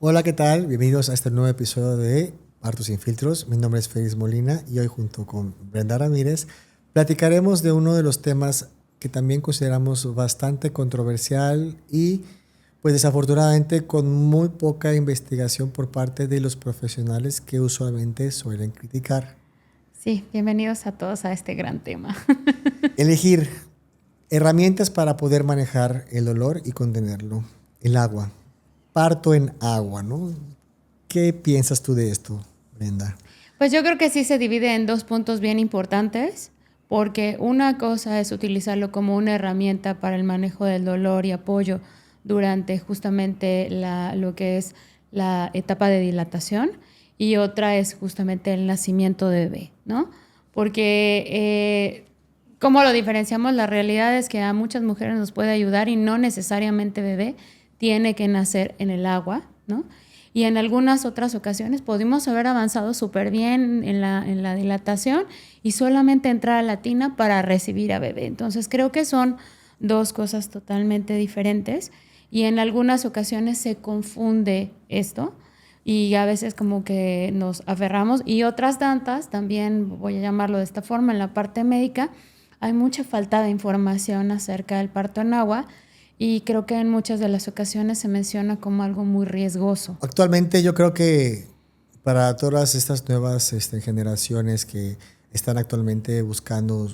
Hola, ¿qué tal? Bienvenidos a este nuevo episodio de Partos sin Filtros. Mi nombre es Félix Molina y hoy junto con Brenda Ramírez platicaremos de uno de los temas que también consideramos bastante controversial y pues desafortunadamente con muy poca investigación por parte de los profesionales que usualmente suelen criticar. Sí, bienvenidos a todos a este gran tema. Elegir herramientas para poder manejar el dolor y contenerlo. El agua. Parto en agua, ¿no? ¿Qué piensas tú de esto, Brenda? Pues yo creo que sí se divide en dos puntos bien importantes, porque una cosa es utilizarlo como una herramienta para el manejo del dolor y apoyo durante justamente lo que es la etapa de dilatación, y otra es justamente el nacimiento de bebé, ¿no? Porque ¿cómo lo diferenciamos? La realidad es que a muchas mujeres nos puede ayudar y no necesariamente bebé tiene que nacer en el agua, ¿no? Y en algunas otras ocasiones pudimos haber avanzado súper bien en la dilatación y solamente entrar a la tina para recibir a bebé. Entonces creo que son dos cosas totalmente diferentes y en algunas ocasiones se confunde esto y a veces como que nos aferramos, y otras tantas, también voy a llamarlo de esta forma, en la parte médica hay mucha falta de información acerca del parto en agua. Y creo que en muchas de las ocasiones se menciona como algo muy riesgoso. Actualmente yo creo que para todas estas nuevas generaciones que están actualmente buscando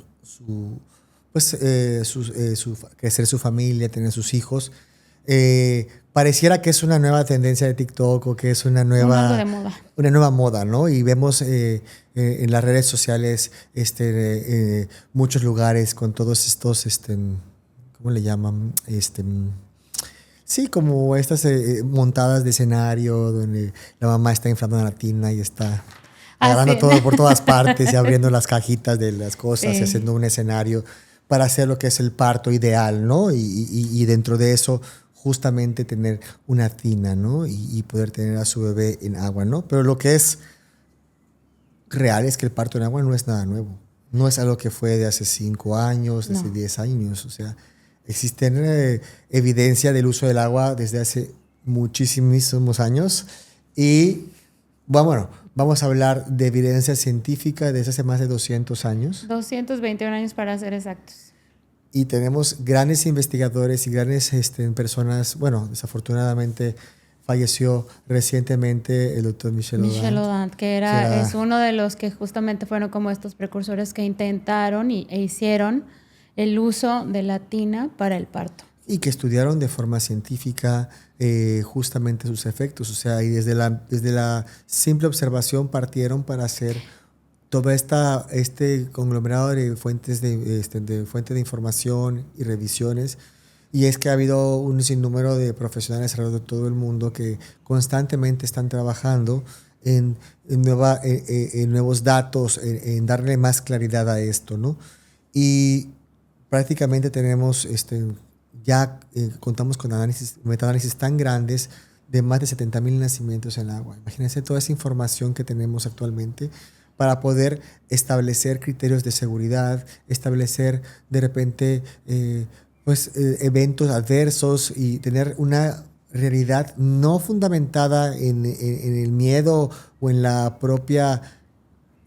crecer su familia, tener sus hijos, pareciera que es una nueva tendencia de TikTok o que es Algo de moda. una nueva moda, ¿no? Y vemos en las redes sociales muchos lugares con todos estos, ¿cómo le llaman? Sí, como estas montadas de escenario donde la mamá está inflando la tina y está agarrando Sí. todo por todas partes y abriendo las cajitas de las cosas y Sí. haciendo un escenario para hacer lo que es el parto ideal, ¿no? Y dentro de eso justamente tener una tina, ¿no? Y poder tener a su bebé en agua, ¿no? Pero lo que es real es que el parto en agua no es nada nuevo. No es algo que fue de hace 5 años, de hace 10 años. O sea, existen evidencia del uso del agua desde hace muchísimos años. Y bueno, vamos a hablar de evidencia científica desde hace más de 200 años. 221 años para ser exactos. Y tenemos grandes investigadores y grandes personas. Bueno, desafortunadamente falleció recientemente el doctor Michel Odent, que es uno de los que justamente fueron como estos precursores que intentaron e hicieron el uso de la tina para el parto. Y que estudiaron de forma científica justamente sus efectos. O sea, y desde la simple observación partieron para hacer todo este conglomerado de fuentes de información y revisiones. Y es que ha habido un sinnúmero de profesionales alrededor de todo el mundo que constantemente están trabajando en nuevos datos, en darle más claridad a esto, ¿no? Y prácticamente tenemos, ya contamos con metaanálisis tan grandes de más de 70,000 nacimientos en el agua. Imagínense toda esa información que tenemos actualmente para poder establecer criterios de seguridad, establecer de repente eventos adversos y tener una realidad no fundamentada en el miedo o en la propia,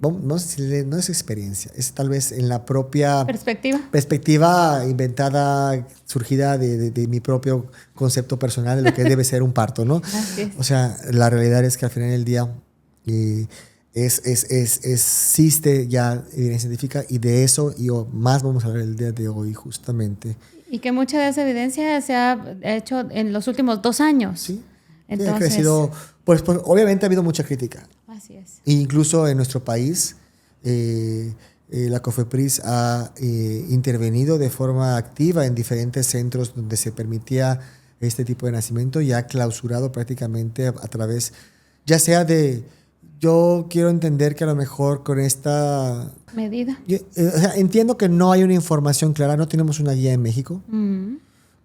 no es experiencia, es tal vez en la propia perspectiva inventada, surgida de mi propio concepto personal de lo que debe ser un parto, ¿no? Así es. O sea, la realidad es que al final del día existe ya evidencia científica y de eso y más vamos a hablar el día de hoy justamente. Y que mucha de esa evidencia se ha hecho en los últimos 2 años. Sí. Entonces, ha crecido, pues obviamente ha habido mucha crítica. Así es. E incluso en nuestro país, la COFEPRIS ha intervenido de forma activa en diferentes centros donde se permitía este tipo de nacimiento y ha clausurado prácticamente a través, ya sea de... Yo quiero entender que a lo mejor con esta medida. O sea, entiendo que no hay una información clara, no tenemos una guía en México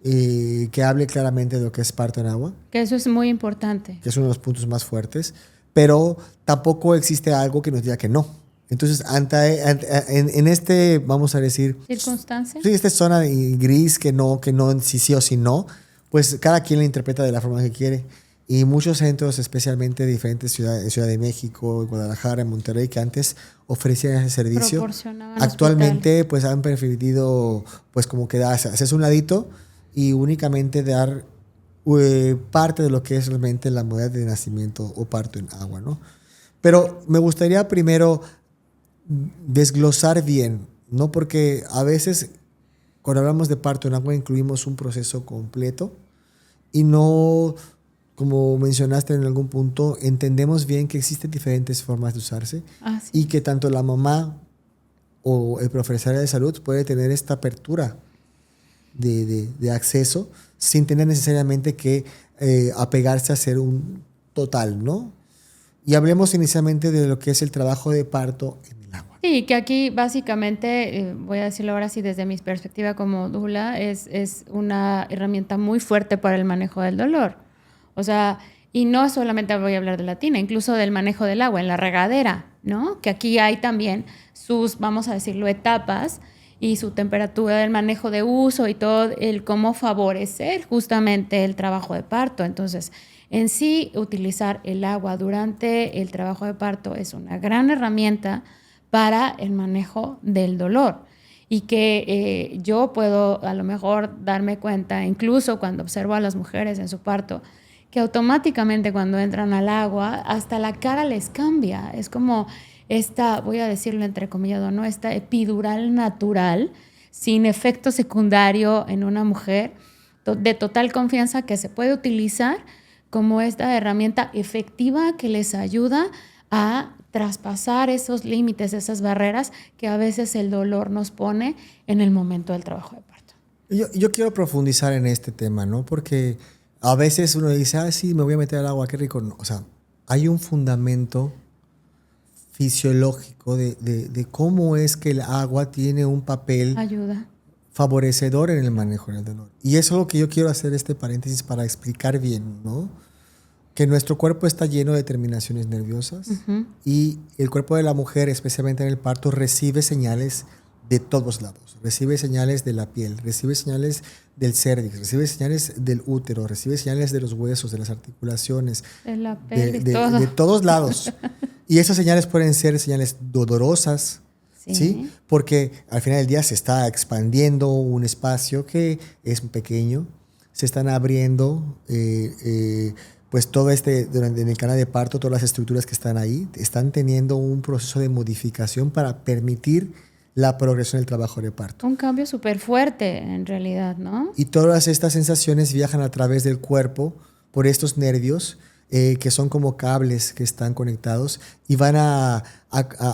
que hable claramente de lo que es parto en agua. Que eso es muy importante. Que es uno de los puntos más fuertes, pero tampoco existe algo que nos diga que no. Entonces, en este, vamos a decir... ¿Circunstancia? Sí, esta zona gris que no, sí o sí no, pues cada quien la interpreta de la forma que quiere. Y muchos centros, especialmente de diferentes ciudades, en Ciudad de México, en Guadalajara, en Monterrey, que antes ofrecían ese servicio, Proporcionaban actualmente hospital. pues han preferido pues como quedarse, hacerse un ladito y únicamente dar parte de lo que es realmente la modalidad de nacimiento o parto en agua, ¿no? Pero me gustaría primero desglosar bien, ¿no? Porque a veces cuando hablamos de parto en agua incluimos un proceso completo y no, como mencionaste en algún punto, entendemos bien que existen diferentes formas de usarse Así y que tanto la mamá o el profesional de salud puede tener esta apertura de acceso sin tener necesariamente que apegarse a ser un total, ¿no? Y hablemos inicialmente de lo que es el trabajo de parto en el agua. Sí, que aquí básicamente, voy a decirlo ahora sí desde mi perspectiva como doula, es una herramienta muy fuerte para el manejo del dolor. O sea, y no solamente voy a hablar de la tina, incluso del manejo del agua en la regadera, ¿no? Que aquí hay también sus, vamos a decirlo, etapas y su temperatura del manejo de uso y todo el cómo favorecer justamente el trabajo de parto. Entonces, en sí, utilizar el agua durante el trabajo de parto es una gran herramienta para el manejo del dolor y que yo puedo a lo mejor darme cuenta, incluso cuando observo a las mujeres en su parto, que automáticamente cuando entran al agua, hasta la cara les cambia. Es como esta, voy a decirlo entrecomillado, ¿no? Esta epidural natural, sin efecto secundario en una mujer, de total confianza que se puede utilizar como esta herramienta efectiva que les ayuda a traspasar esos límites, esas barreras que a veces el dolor nos pone en el momento del trabajo de parto. Yo quiero profundizar en este tema, ¿no? Porque a veces uno dice, ah, sí, me voy a meter al agua, qué rico. No, o sea, hay un fundamento fisiológico de cómo es que el agua tiene un papel Ayuda. favorecedor en el manejo del dolor. Y eso es lo que yo quiero hacer este paréntesis para explicar bien, ¿no? Que nuestro cuerpo está lleno de terminaciones nerviosas y el cuerpo de la mujer, especialmente en el parto, recibe señales de todos lados. Recibe señales de la piel, recibe señales del cérvix, recibe señales del útero, recibe señales de los huesos, de las articulaciones, De la pelvis, todo. de todos lados. Y esas señales pueden ser señales dolorosas, ¿sí? Porque al final del día se está expandiendo un espacio que es pequeño, se están abriendo pues todo en el canal de parto, todas las estructuras que están ahí, están teniendo un proceso de modificación para permitir la progresión del trabajo de parto. Un cambio súper fuerte en realidad, ¿no? Y todas estas sensaciones viajan a través del cuerpo por estos nervios que son como cables que están conectados y van a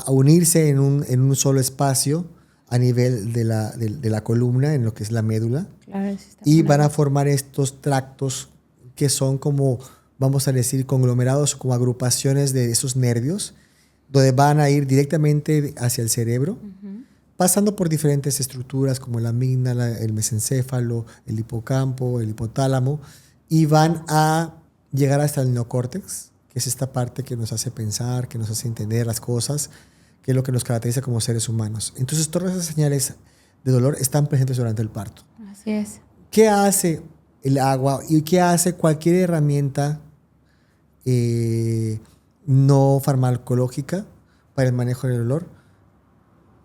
unirse en un solo espacio a nivel de la columna, en lo que es la médula, Claro, y van a formar estos tractos que son como, vamos a decir, conglomerados, como agrupaciones de esos nervios, donde van a ir directamente hacia el cerebro, pasando por diferentes estructuras como la amígdala, el mesencéfalo, el hipocampo, el hipotálamo, y van a llegar hasta el neocórtex, que es esta parte que nos hace pensar, que nos hace entender las cosas, que es lo que nos caracteriza como seres humanos. Entonces, todas esas señales de dolor están presentes durante el parto. Así es. ¿Qué hace el agua y qué hace cualquier herramienta no farmacológica para el manejo del dolor?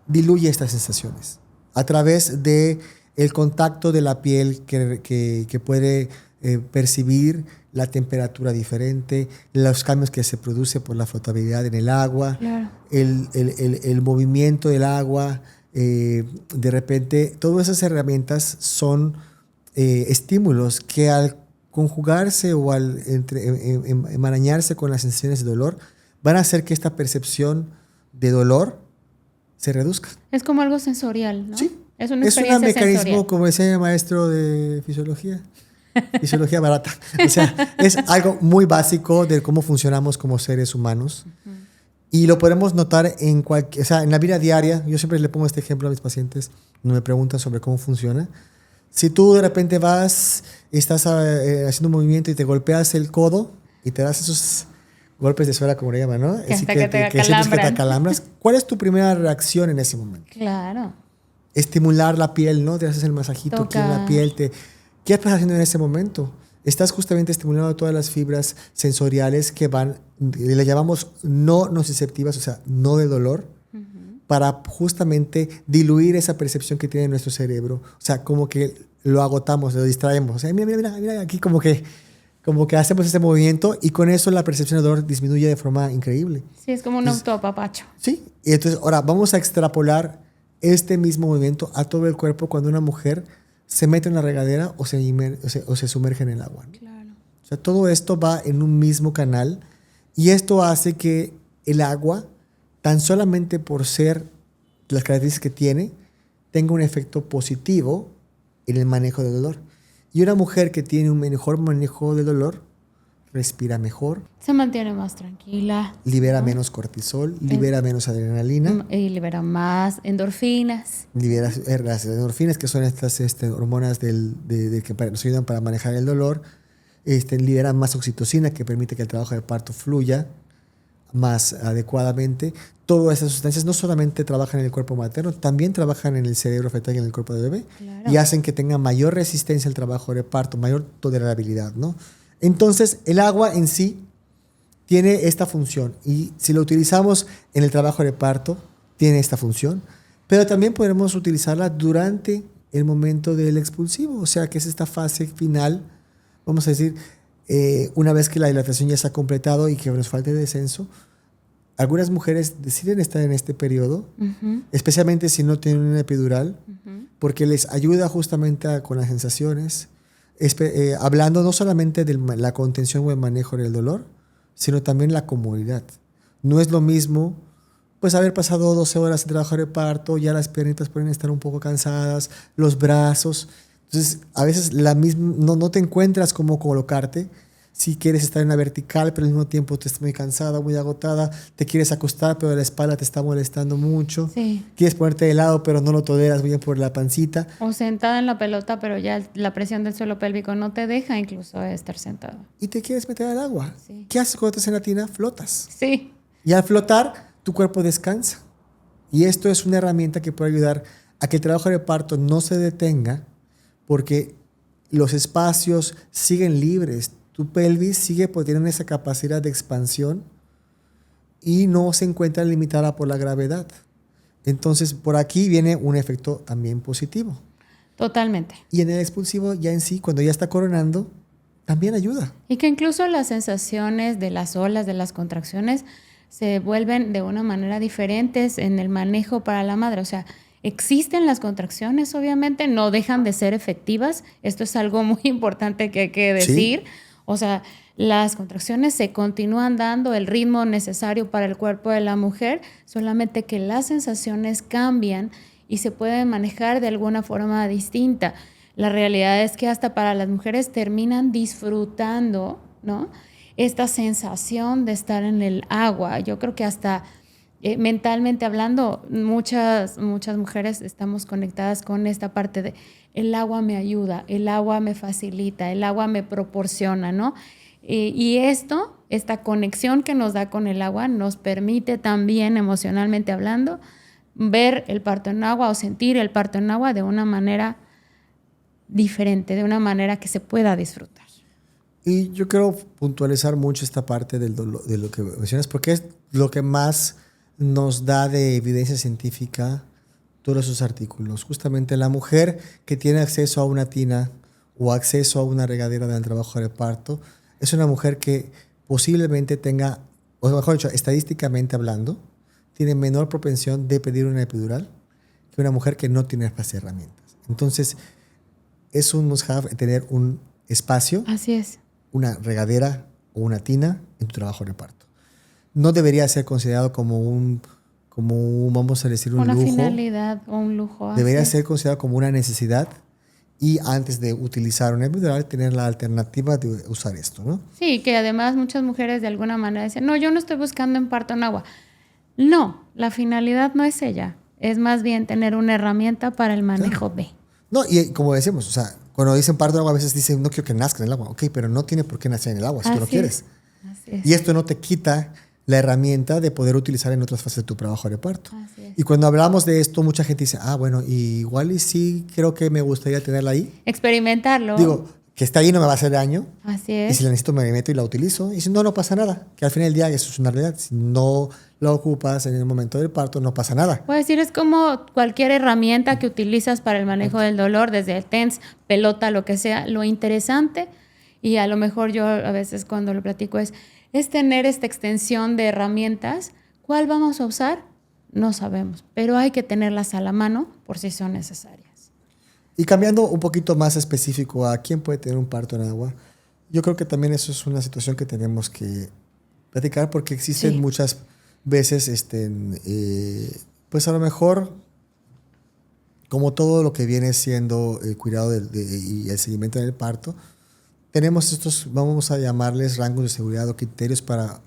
Diluye estas sensaciones a través de el contacto de la piel que puede percibir la temperatura diferente, los cambios que se produce por la flotabilidad en el agua, Claro. el movimiento del agua. De repente, todas esas herramientas son estímulos que al conjugarse o al enmarañarse con las sensaciones de dolor van a hacer que esta percepción de dolor se reduzca. Es como algo sensorial, ¿no? Sí. Es una Es un experiencia mecanismo, sensorial. como decía el maestro de fisiología barata. O sea, es algo muy básico de cómo funcionamos como seres humanos. Y lo podemos notar en la vida diaria. Yo siempre le pongo este ejemplo a mis pacientes cuando me preguntan sobre cómo funciona. Si tú de repente estás haciendo un movimiento y te golpeas el codo y te das esos golpes de suela, como le llaman, ¿no? Que Así hasta que te sientes que te acalambran. acalambras. ¿Cuál es tu primera reacción en ese momento? Claro. Estimular la piel, ¿no? Te haces el masajito aquí en la piel. ¿Qué estás haciendo en ese momento? estás justamente estimulando todas las fibras sensoriales que van, le llamamos no nociceptivas, o sea, no de dolor, para justamente diluir esa percepción que tiene nuestro cerebro. O sea, como que lo agotamos, lo distraemos. O sea, mira, aquí como que hacemos ese movimiento y con eso la percepción de dolor disminuye de forma increíble. Sí, es como un autoapapacho. Sí, y entonces ahora vamos a extrapolar este mismo movimiento a todo el cuerpo cuando una mujer se mete en la regadera o se sumerge en el agua, ¿no? Claro. O sea, todo esto va en un mismo canal y esto hace que el agua, tan solamente por ser las características que tiene, tenga un efecto positivo en el manejo del dolor. Y una mujer que tiene un mejor manejo del dolor, respira mejor. Se mantiene más tranquila. Libera menos cortisol, libera menos adrenalina. Y libera más endorfinas. Libera las endorfinas, que son estas hormonas que nos ayudan para manejar el dolor. Libera más oxitocina, que permite que el trabajo de parto fluya más adecuadamente. Todas esas sustancias no solamente trabajan en el cuerpo materno, también trabajan en el cerebro fetal y en el cuerpo del bebé. Claro. Y hacen que tenga mayor resistencia al trabajo de parto, mayor tolerabilidad, ¿no? Entonces, el agua en sí tiene esta función y si lo utilizamos en el trabajo de parto, tiene esta función, pero también podemos utilizarla durante el momento del expulsivo, o sea, que es esta fase final, vamos a decir, una vez que la dilatación ya se ha completado y que nos falta el descenso. Algunas mujeres deciden estar en este periodo, especialmente si no tienen una epidural, porque les ayuda justamente con las sensaciones, hablando no solamente de la contención o el manejo del dolor, sino también la comodidad. No es lo mismo pues haber pasado 12 horas en trabajo de parto, ya las piernitas pueden estar un poco cansadas, los brazos. Entonces, a veces no te encuentras cómo colocarte. Si quieres estar en la vertical, pero al mismo tiempo te estás muy cansada, muy agotada, te quieres acostar, pero la espalda te está molestando mucho. Sí. Quieres ponerte de lado, pero no lo toleras bien por la pancita. O sentada en la pelota, pero ya la presión del suelo pélvico no te deja incluso estar sentado. Y te quieres meter al agua. Sí. ¿Qué haces cuando estás en la tina? Flotas. Sí. Y al flotar, tu cuerpo descansa. Y esto es una herramienta que puede ayudar a que el trabajo de parto no se detenga, porque los espacios siguen libres. Tu pelvis sigue teniendo esa capacidad de expansión y no se encuentra limitada por la gravedad. Entonces, por aquí viene un efecto también positivo. Totalmente. Y en el expulsivo ya en sí, cuando ya está coronando, también ayuda. Y que incluso las sensaciones de las olas, de las contracciones, se vuelven de una manera diferentes en el manejo para la madre. O sea, existen las contracciones, obviamente, no dejan de ser efectivas. Esto es algo muy importante que hay que decir. Sí. O sea, las contracciones se continúan dando el ritmo necesario para el cuerpo de la mujer, solamente que las sensaciones cambian y se pueden manejar de alguna forma distinta. La realidad es que hasta para las mujeres terminan disfrutando, ¿no?, esta sensación de estar en el agua. Yo creo que hasta mentalmente hablando, muchas mujeres estamos conectadas con esta parte de el agua me ayuda, el agua me facilita, el agua me proporciona, ¿no? Y esta conexión que nos da con el agua nos permite también, emocionalmente hablando, ver el parto en agua o sentir el parto en agua de una manera diferente, de una manera que se pueda disfrutar. Y yo quiero puntualizar mucho esta parte de lo que mencionas, porque es lo que más nos da de evidencia científica todos esos artículos. Justamente la mujer que tiene acceso a una tina o acceso a una regadera del trabajo de parto es una mujer que posiblemente tenga, o mejor dicho, estadísticamente hablando, tiene menor propensión de pedir una epidural que una mujer que no tiene estas herramientas. Entonces, es un must-have tener un espacio, así es, una regadera o una tina en tu trabajo de parto. No debería ser considerado como un vamos a decir, un lujo. Una finalidad o un lujo. Debería ser considerado como una necesidad y antes de utilizar una epidural tener la alternativa de usar esto, ¿no? Sí, que además muchas mujeres de alguna manera dicen, no, yo no estoy buscando en parto en agua. No, la finalidad no es ella. Es más bien tener una herramienta para el manejo de. No, y como decimos, o sea, cuando dicen parto en agua a veces dicen, no quiero que nazca en el agua. Ok, pero no tiene por qué nacer en el agua si tú no quieres. Así es. Y esto no te quita la herramienta de poder utilizar en otras fases de tu trabajo de parto. Y cuando hablamos de esto, mucha gente dice, bueno, igual y sí creo que me gustaría tenerla ahí. Experimentarlo. Digo, que está ahí no me va a hacer daño. Así Y es. si la necesito me meto y la utilizo. Y si no, no pasa nada. Que al final del día eso es una realidad. Si no la ocupas en el momento del parto, no pasa nada. Puedo decir, es como cualquier herramienta que utilizas para el manejo del dolor, desde el TENS, pelota, lo que sea. Lo interesante, y a lo mejor yo a veces cuando lo platico es tener esta extensión de herramientas. ¿Cuál vamos a usar? No sabemos, pero hay que tenerlas a la mano por si son necesarias. Y cambiando un poquito más específico a quién puede tener un parto en agua, yo creo que también eso es una situación que tenemos que platicar porque existen Sí. muchas veces, pues a lo mejor, como todo lo que viene siendo el cuidado y el seguimiento en el parto, tenemos estos, vamos a llamarles rangos de seguridad o criterios para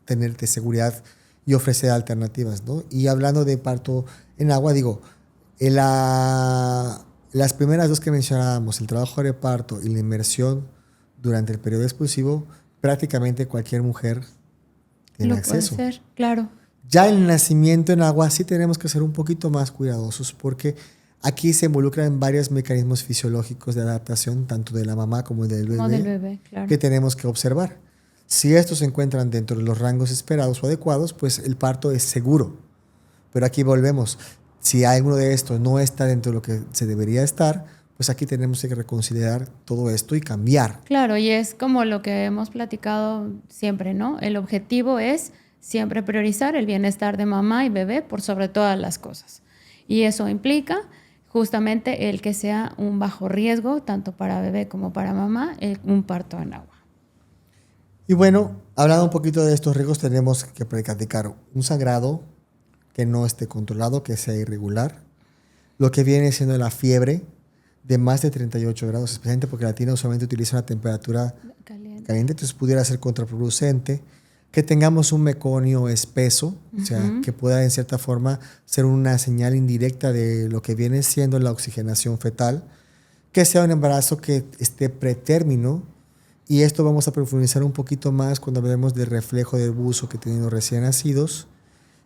tener de seguridad y ofrecer alternativas, ¿no? Y hablando de parto en agua, digo, las primeras dos que mencionábamos, el trabajo de parto y la inmersión durante el periodo expulsivo, prácticamente cualquier mujer tiene Lo puede acceso. ser, claro. Ya el nacimiento en agua sí tenemos que ser un poquito más cuidadosos porque aquí se involucran varios mecanismos fisiológicos de adaptación, tanto de la mamá como del bebé, Como del bebé, claro. que tenemos que observar. Si estos se encuentran dentro de los rangos esperados o adecuados, pues el parto es seguro. Pero aquí volvemos. Si alguno de estos no está dentro de lo que se debería estar, pues aquí tenemos que reconsiderar todo esto y cambiar. Claro, y es como lo que hemos platicado siempre, ¿no? El objetivo es siempre priorizar el bienestar de mamá y bebé por sobre todas las cosas. Y eso implica justamente el que sea un bajo riesgo, tanto para bebé como para mamá, un parto en agua. Y bueno, hablando un poquito de estos riesgos, tenemos que practicar un sangrado que no esté controlado, que sea irregular. Lo que viene siendo la fiebre de más de 38 grados, especialmente porque la tina usualmente utiliza una temperatura caliente, entonces pudiera ser contraproducente. Que tengamos un meconio espeso, o sea, que pueda en cierta forma ser una señal indirecta de lo que viene siendo la oxigenación fetal. Que sea un embarazo que esté pretérmino. Y esto vamos a profundizar un poquito más cuando hablemos del reflejo del buzo que tienen los recién nacidos.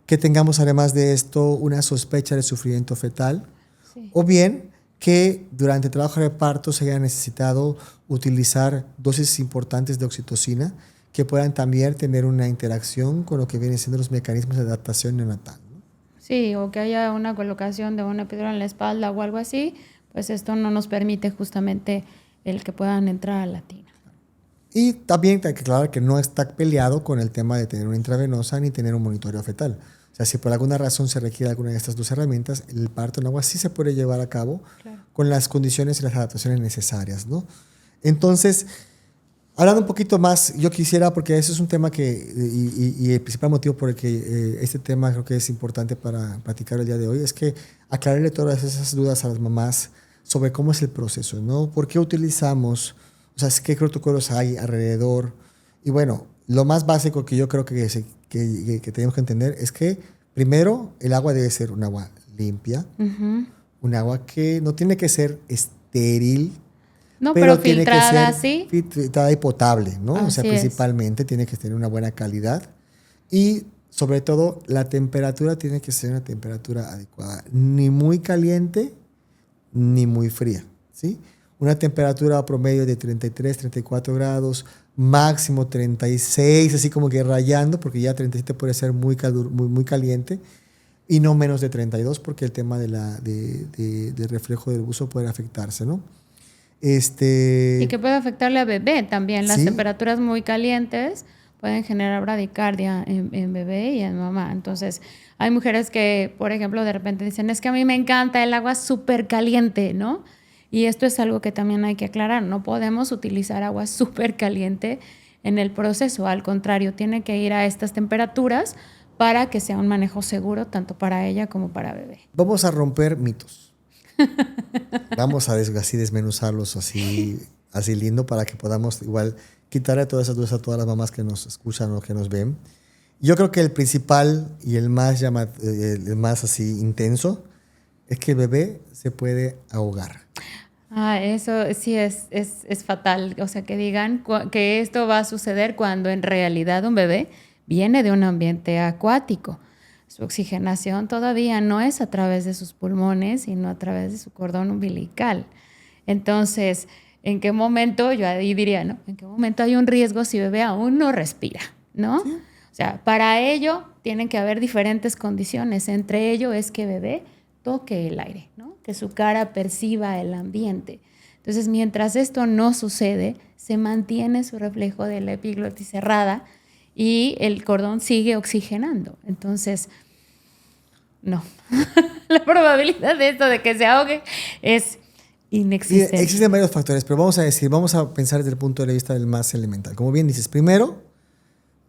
Que tengamos además de esto una sospecha de sufrimiento fetal. Sí. O bien que durante el trabajo de parto se haya necesitado utilizar dosis importantes de oxitocina que puedan también tener una interacción con lo que vienen siendo los mecanismos de adaptación neonatal, ¿no? Sí, o que haya una colocación de una epidural en la espalda o algo así, pues esto no nos permite justamente el que puedan entrar a la tina. Y también hay que aclarar que no está peleado con el tema de tener una intravenosa ni tener un monitoreo fetal. O sea, si por alguna razón se requiere alguna de estas dos herramientas, el parto en agua sí se puede llevar a cabo con las condiciones y las adaptaciones necesarias, ¿no? Entonces, hablando un poquito más, yo quisiera, porque ese es un tema y el principal motivo por el que este tema creo que es importante para platicar el día de hoy, es que aclararle todas esas dudas a las mamás sobre cómo es el proceso, ¿no? ¿Por qué utilizamos, o sea, qué protocolos hay alrededor? Y bueno, lo más básico que yo creo que tenemos que entender es que, primero, el agua debe ser un agua limpia, un agua que no tiene que ser estéril, no, pero tiene filtrada, que ser ¿sí? filtrada y potable, ¿no? Así o sea, principalmente tiene que tener una buena calidad y sobre todo la temperatura tiene que ser una temperatura adecuada, ni muy caliente ni muy fría, ¿sí? Una temperatura promedio de 33, 34 grados, máximo 36, así como que rayando, porque ya 37 puede ser muy caliente, y no menos de 32, porque el tema del reflejo del buzo puede afectarse, ¿no? Y que puede afectarle a bebé también. Las ¿sí? temperaturas muy calientes pueden generar bradicardia en bebé y en mamá. Entonces, hay mujeres que, por ejemplo, de repente dicen, es que a mí me encanta el agua súper caliente, ¿no? Y esto es algo que también hay que aclarar. No podemos utilizar agua súper caliente en el proceso. Al contrario, tiene que ir a estas temperaturas para que sea un manejo seguro tanto para ella como para bebé. Vamos a romper mitos. Vamos a así desmenuzarlos así lindo para que podamos igual quitarle todas esas dudas a todas las mamás que nos escuchan o que nos ven. Yo creo que el principal y el más así intenso es que el bebé se puede ahogar. Eso sí es fatal. O sea, que digan que esto va a suceder cuando en realidad un bebé viene de un ambiente acuático. Su oxigenación todavía no es a través de sus pulmones, sino a través de su cordón umbilical. Entonces, ¿En qué momento, yo ahí diría, ¿no? ¿En qué momento hay un riesgo si bebé aún no respira, ¿no? Sí. O sea, para ello tienen que haber diferentes condiciones. Entre ello es que bebé toque el aire, ¿no? Que su cara perciba el ambiente. Entonces, mientras esto no sucede, se mantiene su reflejo de la epiglotis cerrada y el cordón sigue oxigenando. Entonces, no. La probabilidad de esto, de que se ahogue, es inexistente. Existen varios factores, pero vamos a pensar desde el punto de vista del más elemental. Como bien dices, primero,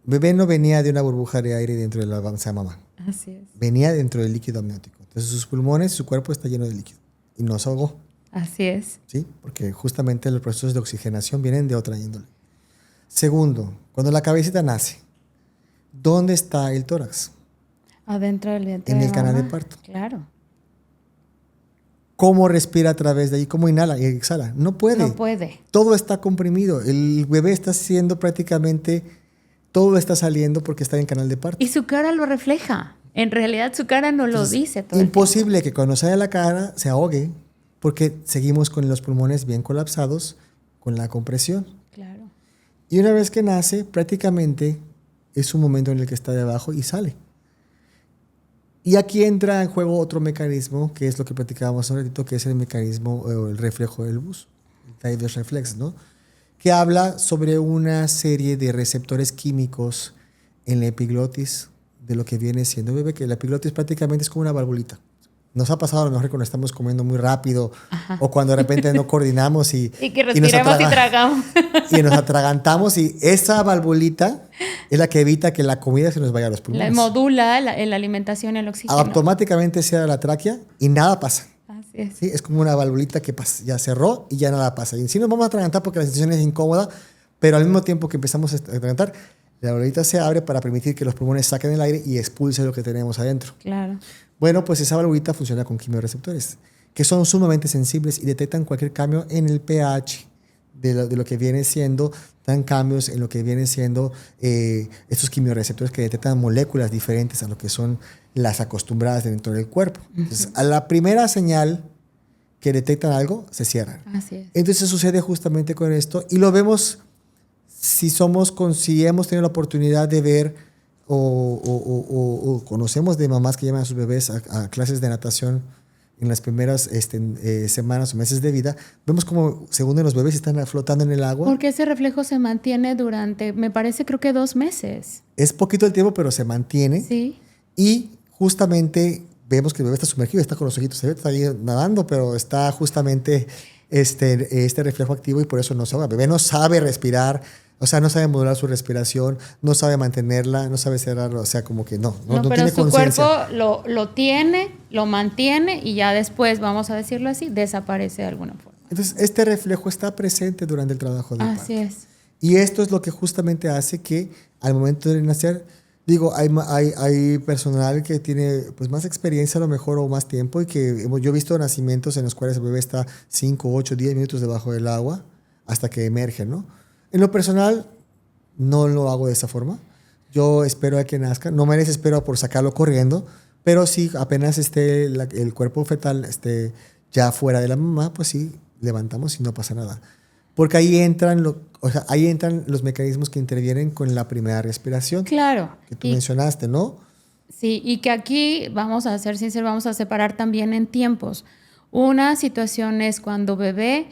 bebé no venía de una burbuja de aire dentro de la panza de mamá. Así es. Venía dentro del líquido amniótico. Entonces sus pulmones, su cuerpo está lleno de líquido y no se ahogó. Así es. ¿Sí? Porque justamente los procesos de oxigenación vienen de otra índole. Segundo, cuando la cabecita nace, ¿dónde está el tórax? Adentro del vientre. En el canal de parto. Claro. ¿Cómo respira a través de ahí? ¿Cómo inhala y exhala? No puede. No puede. Todo está comprimido. El bebé está haciendo prácticamente, todo está saliendo porque está en canal de parto. Y su cara lo refleja. En realidad su cara no lo dice todo el tiempo. Imposible que cuando sale la cara se ahogue porque seguimos con los pulmones bien colapsados con la compresión. Claro. Y una vez que nace, prácticamente es un momento en el que está debajo y sale. Y aquí entra en juego otro mecanismo, que es lo que platicábamos un ratito, que es el mecanismo o el reflejo del bus, el Tidus reflex, ¿no? Que habla sobre una serie de receptores químicos en la epiglotis de lo que viene siendo bebé, que la epiglotis prácticamente es como una valvulita. Nos ha pasado a lo mejor cuando estamos comiendo muy rápido. Ajá. O cuando de repente no coordinamos y que respiramos y tragamos. Y nos atragantamos y esa valvulita es la que evita que la comida se nos vaya a los pulmones. Modula la alimentación y el oxígeno. Automáticamente cierra la tráquea y nada pasa. Así es. ¿Sí? Es como una valvulita que ya cerró y ya nada pasa. Y sí nos vamos a atragantar porque la sensación es incómoda, pero al mismo tiempo que empezamos a atragantar, la valvulita se abre para permitir que los pulmones saquen el aire y expulse lo que tenemos adentro. Claro. Bueno, pues esa valvulita funciona con quimiorreceptores, que son sumamente sensibles y detectan cualquier cambio en el pH de lo que viene siendo, dan cambios en lo que viene siendo estos quimiorreceptores que detectan moléculas diferentes a lo que son las acostumbradas dentro del cuerpo. Entonces, a la primera señal que detectan algo, se cierran. Así es. Entonces sucede justamente con esto y lo vemos si hemos tenido la oportunidad de ver o conocemos de mamás que llevan a sus bebés a clases de natación en las primeras semanas o meses de vida, vemos como según los bebés están flotando en el agua. Porque ese reflejo se mantiene durante, me parece, creo que 2 meses. Es poquito el tiempo, pero se mantiene. Sí. Y justamente vemos que el bebé está sumergido, está con los ojitos, se ve, está ahí nadando, pero está justamente este reflejo activo y por eso no se ahoga. El bebé no sabe respirar. O sea, no sabe modular su respiración, no sabe mantenerla, no sabe cerrarlo, o sea, como que no pero tiene su conciencia. Cuerpo lo tiene, lo mantiene y ya después, vamos a decirlo así, desaparece de alguna forma. Entonces, este reflejo está presente durante el trabajo del parto. Así es. Y esto es lo que justamente hace que al momento de nacer, digo, hay personal que tiene pues más experiencia a lo mejor o más tiempo y que yo he visto nacimientos en los cuales el bebé está 5, 8, 10 minutos debajo del agua hasta que emerge, ¿no? En lo personal, no lo hago de esa forma. Yo espero a que nazca. No me desespero por sacarlo corriendo, pero sí, apenas esté el cuerpo fetal ya fuera de la mamá, pues sí, levantamos y no pasa nada. Porque ahí entran los mecanismos que intervienen con la primera respiración. Claro. Que tú mencionaste, ¿no? Sí, y que aquí, vamos a ser sinceros, vamos a separar también en tiempos. Una situación es cuando bebé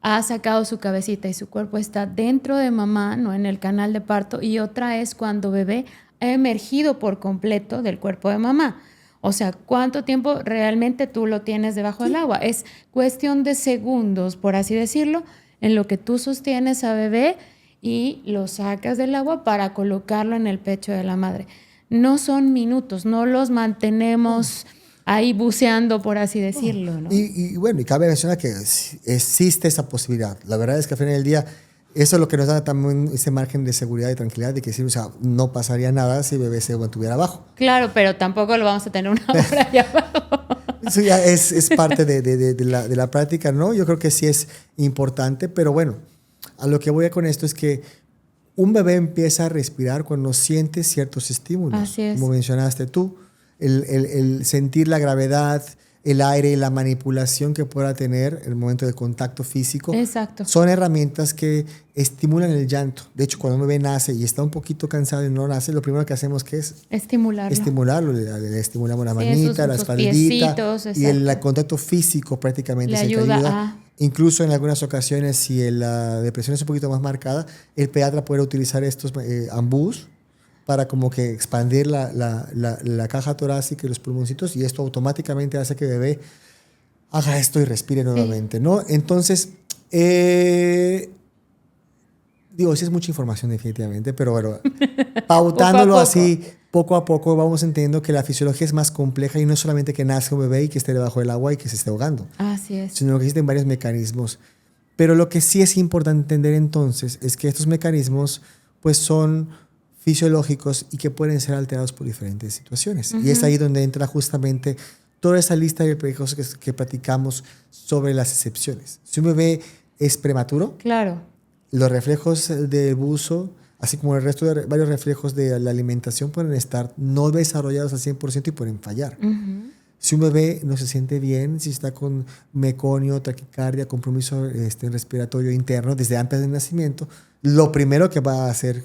ha sacado su cabecita y su cuerpo está dentro de mamá, no en el canal de parto, y otra es cuando bebé ha emergido por completo del cuerpo de mamá. O sea, ¿cuánto tiempo realmente tú lo tienes debajo del agua? Es cuestión de segundos, por así decirlo, en lo que tú sostienes a bebé y lo sacas del agua para colocarlo en el pecho de la madre. No son minutos, no los mantenemos ahí buceando, por así decirlo, ¿no? Y bueno, y cabe mencionar que existe esa posibilidad. La verdad es que al final del día, eso es lo que nos da también ese margen de seguridad y tranquilidad de que sí, o sea, no pasaría nada si el bebé se mantuviera abajo. Claro, pero tampoco lo vamos a tener una hora allá abajo. Eso ya es parte de la práctica, ¿no? Yo creo que sí es importante, pero bueno, a lo que voy con esto es que un bebé empieza a respirar cuando siente ciertos estímulos. Así es. Como mencionaste tú. El sentir la gravedad, el aire, la manipulación que pueda tener en el momento del contacto físico. Exacto. Son herramientas que estimulan el llanto. De hecho, cuando un bebé nace y está un poquito cansado y no nace, lo primero que hacemos que es estimularlo. Le estimulamos la manita, la espaldita y el contacto físico prácticamente le se ayuda ayuda. a... Incluso en algunas ocasiones, si la depresión es un poquito más marcada, el pediatra puede utilizar estos ambús para como que expandir la caja torácica y los pulmoncitos, y esto automáticamente hace que el bebé haga esto y respire nuevamente, ¿no? Entonces, digo, sí es mucha información definitivamente, pero bueno, pautándolo así, poco a poco vamos entendiendo que la fisiología es más compleja y no es solamente que nazca un bebé y que esté debajo del agua y que se esté ahogando. Así es. Sino que existen varios mecanismos. Pero lo que sí es importante entender entonces es que estos mecanismos pues son fisiológicos y que pueden ser alterados por diferentes situaciones. Y es ahí donde entra justamente toda esa lista de prejuicios que platicamos sobre las excepciones. Si un bebé es prematuro, claro, los reflejos del buzo, así como el resto de varios reflejos de la alimentación, pueden estar no desarrollados al 100% y pueden fallar. Si un bebé no se siente bien, si está con meconio, taquicardia, compromiso respiratorio interno desde antes del nacimiento, lo primero que va a hacer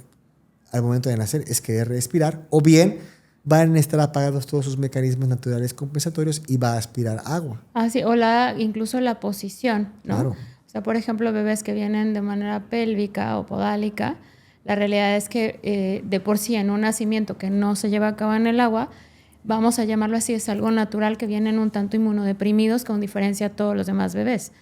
al momento de nacer es querer respirar, o bien van a estar apagados todos sus mecanismos naturales compensatorios y va a aspirar agua. Así, o incluso la posición, ¿no? Claro. O sea, por ejemplo, bebés que vienen de manera pélvica o podálica, la realidad es que de por sí en un nacimiento que no se lleva a cabo en el agua, vamos a llamarlo así, es algo natural que vienen un tanto inmunodeprimidos con diferencia a todos los demás bebés.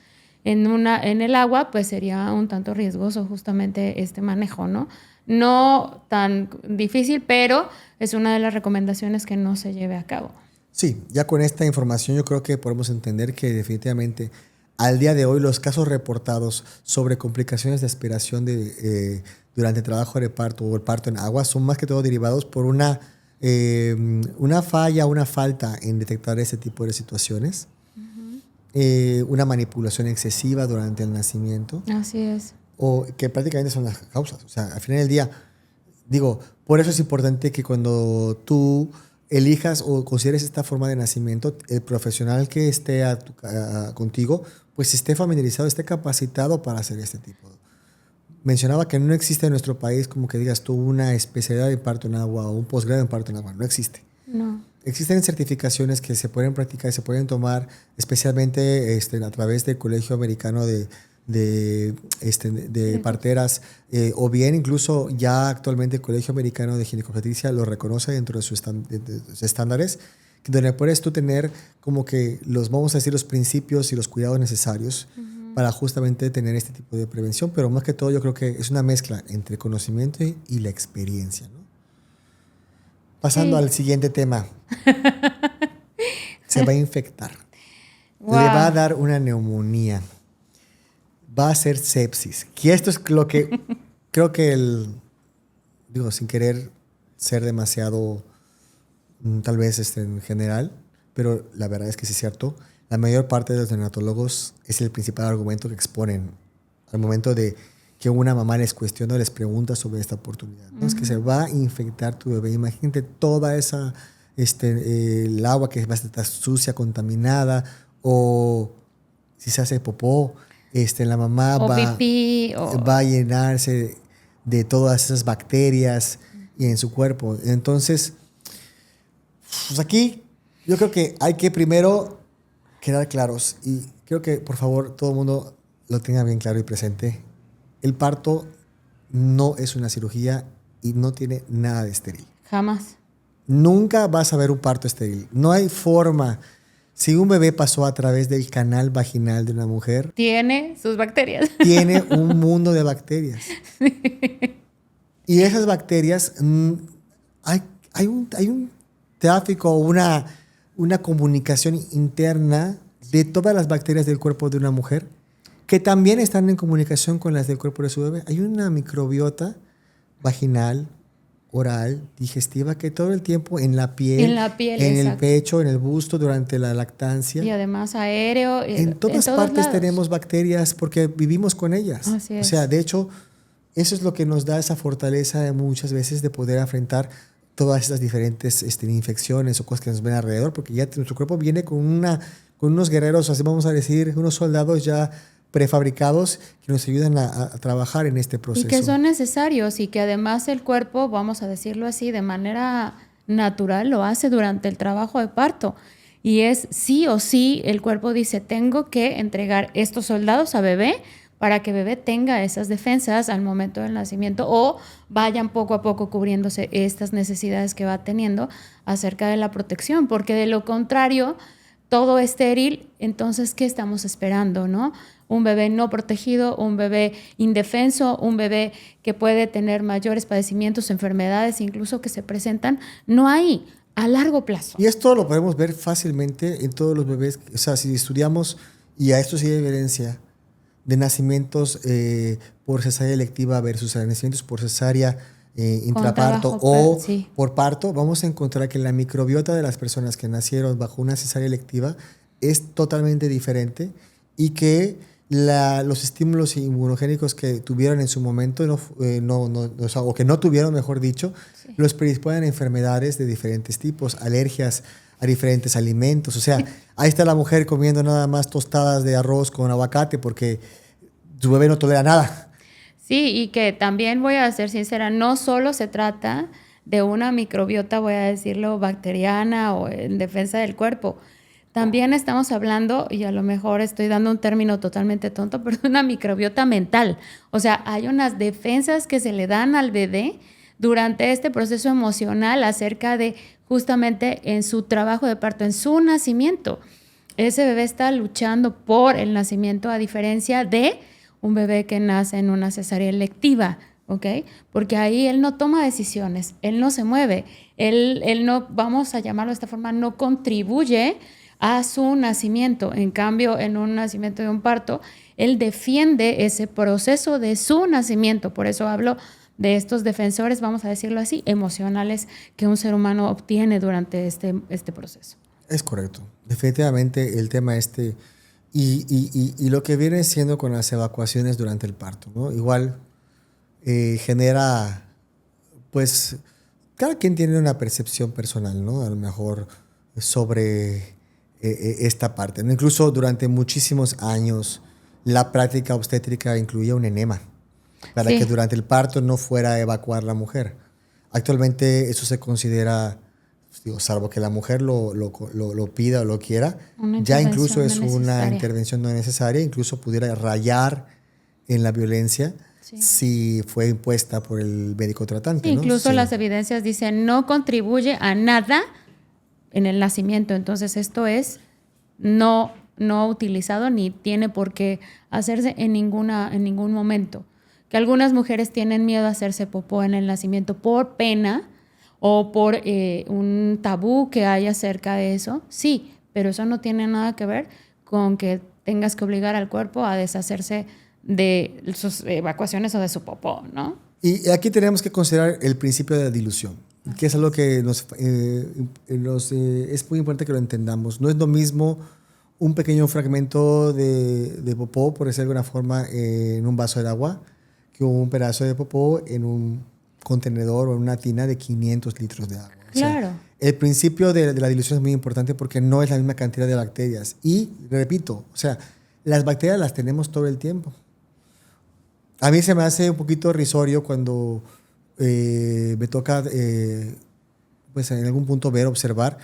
En el agua, pues sería un tanto riesgoso justamente este manejo, ¿no? No tan difícil, pero es una de las recomendaciones que no se lleve a cabo. Sí, ya con esta información yo creo que podemos entender que definitivamente al día de hoy los casos reportados sobre complicaciones de aspiración durante el trabajo de parto o el parto en agua son más que todo derivados por una falla, una falta en detectar ese tipo de situaciones, una manipulación excesiva durante el nacimiento. Así es. O que prácticamente son las causas. O sea, al final del día, digo, por eso es importante que cuando tú elijas o consideres esta forma de nacimiento, el profesional que esté contigo, pues esté familiarizado, esté capacitado para hacer este tipo. Mencionaba que no existe en nuestro país como que digas tú una especialidad en parto en agua o un posgrado en parto en agua. No existe. No. Existen certificaciones que se pueden practicar y se pueden tomar especialmente a través del Colegio Americano de parteras, o bien incluso ya actualmente el Colegio Americano de Ginecobstetricia lo reconoce dentro de sus estándares, donde puedes tú tener como que vamos a decir, los principios y los cuidados necesarios para justamente tener este tipo de prevención, pero más que todo yo creo que es una mezcla entre el conocimiento y la experiencia, ¿no? Pasando al siguiente tema. Se va a infectar. Wow. Le va a dar una neumonía. Va a ser sepsis. Que esto es lo que creo que digo, sin querer ser demasiado, tal vez en general, pero la verdad es que sí es cierto. La mayor parte de los neonatólogos es el principal argumento que exponen al momento de que una mamá les cuestiona o les pregunta sobre esta oportunidad, ¿no? Es que se va a infectar tu bebé. Imagínate toda esa, el agua que va a estar sucia, contaminada, o si se hace popó, la mamá va a llenarse de todas esas bacterias y en su cuerpo. Entonces, pues aquí yo creo que hay que primero quedar claros, y creo que por favor todo el mundo lo tenga bien claro y presente. El parto no es una cirugía y no tiene nada de estéril. Jamás. Nunca vas a ver un parto estéril. No hay forma. Si un bebé pasó a través del canal vaginal de una mujer, tiene sus bacterias. Tiene un mundo de bacterias. Y esas bacterias, hay un tráfico, una comunicación interna de todas las bacterias del cuerpo de una mujer que también están en comunicación con las del cuerpo de su bebé. Hay una microbiota vaginal, oral, digestiva, que todo el tiempo en la piel, en el pecho, en el busto, durante la lactancia. Y además aéreo. En todas partes lados tenemos bacterias porque vivimos con ellas. Así es. O sea, de hecho, eso es lo que nos da esa fortaleza muchas veces de poder enfrentar todas estas diferentes infecciones o cosas que nos ven alrededor, porque ya nuestro cuerpo viene con una con unos guerreros, así vamos a decir, unos soldados ya prefabricados que nos ayudan a trabajar en este proceso. Y que son necesarios y que además el cuerpo, vamos a decirlo así, de manera natural lo hace durante el trabajo de parto. Y es sí o sí, el cuerpo dice, tengo que entregar estos soldados a bebé para que bebé tenga esas defensas al momento del nacimiento o vayan poco a poco cubriéndose estas necesidades que va teniendo acerca de la protección, porque de lo contrario, todo estéril, entonces, ¿qué estamos esperando, no? Un bebé no protegido, un bebé indefenso, un bebé que puede tener mayores padecimientos, enfermedades, incluso que se presentan, no hay a largo plazo. Y esto lo podemos ver fácilmente en todos los bebés. O sea, si estudiamos, y a esto sí hay evidencia, de nacimientos por cesárea electiva versus nacimientos por cesárea intraparto o sí. por parto, vamos a encontrar que la microbiota de las personas que nacieron bajo una cesárea electiva es totalmente diferente y que los estímulos inmunogénicos que tuvieron en su momento o que no tuvieron, mejor dicho, sí. los predisponen a enfermedades de diferentes tipos, alergias a diferentes alimentos. O sea, ahí está la mujer comiendo nada más tostadas de arroz con aguacate porque su bebé no tolera nada. Sí, y que también voy a ser sincera, no solo se trata de una microbiota, voy a decirlo, bacteriana o en defensa del cuerpo. También estamos hablando, y a lo mejor estoy dando un término totalmente tonto, pero una microbiota mental. O sea, hay unas defensas que se le dan al bebé durante este proceso emocional acerca de justamente en su trabajo de parto, en su nacimiento. Ese bebé está luchando por el nacimiento a diferencia de un bebé que nace en una cesárea electiva, ¿ok? Porque ahí él no toma decisiones, él no se mueve, él no, vamos a llamarlo de esta forma, no contribuye a su nacimiento. En cambio, en un nacimiento de un parto, él defiende ese proceso de su nacimiento. Por eso hablo de estos defensores, vamos a decirlo así, emocionales que un ser humano obtiene durante este proceso. Es correcto. Definitivamente el tema y lo que viene siendo con las evacuaciones durante el parto, ¿no? Igual genera, pues, cada quien tiene una percepción personal, ¿no? A lo mejor sobre esta parte, ¿no? Incluso durante muchísimos años la práctica obstétrica incluía un enema para que durante el parto no fuera a evacuar la mujer. Actualmente eso se considera, digo, salvo que la mujer lo pida o lo quiera, ya incluso es una intervención no necesaria, incluso pudiera rayar en la violencia si fue impuesta por el médico tratante. Sí, ¿no? Incluso las evidencias dicen no contribuye a nada en el nacimiento, entonces esto es no utilizado ni tiene por qué hacerse en ningún momento. Que algunas mujeres tienen miedo a hacerse popó en el nacimiento por pena o por un tabú que hay acerca de eso, sí, pero eso no tiene nada que ver con que tengas que obligar al cuerpo a deshacerse de sus evacuaciones o de su popó, ¿no? Y aquí tenemos que considerar el principio de la dilución, que es algo que es muy importante que lo entendamos. No es lo mismo un pequeño fragmento de popó, por decirlo de alguna forma, en un vaso de agua, que un pedazo de popó en un contenedor o en una tina de 500 litros de agua. Claro. O sea, el principio de la dilución es muy importante porque no es la misma cantidad de bacterias. Y, repito, o sea, las bacterias las tenemos todo el tiempo. A mí se me hace un poquito risorio cuando me toca, pues en algún punto observar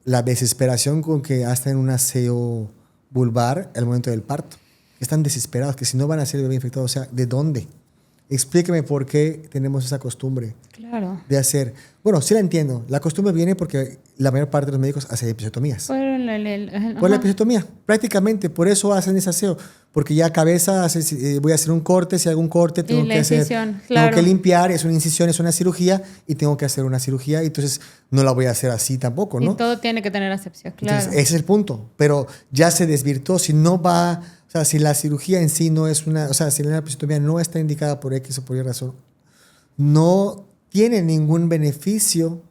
la desesperación con que hacen un aseo vulvar al momento del parto. Están desesperados, que si no van a ser el bebé infectado, o sea, ¿de dónde? Explíqueme por qué tenemos esa costumbre de hacer. Bueno, sí la entiendo. La costumbre viene porque la mayor parte de los médicos hacen episiotomías. Por la episiotomía, prácticamente. Por eso hacen ese aseo. Porque ya cabeza, voy a hacer un corte. Si hago un corte, tengo que hacer. Tengo que limpiar. Es una incisión, es una cirugía. Y tengo que hacer una cirugía. Y entonces no la voy a hacer así tampoco, ¿no? Y todo tiene que tener asepsia, claro. Entonces, ese es el punto. Pero ya se desvirtuó. Si no va. O sea, si la cirugía en sí no es una. O sea, si la episiotomía no está indicada por X o por Y razón, no tiene ningún beneficio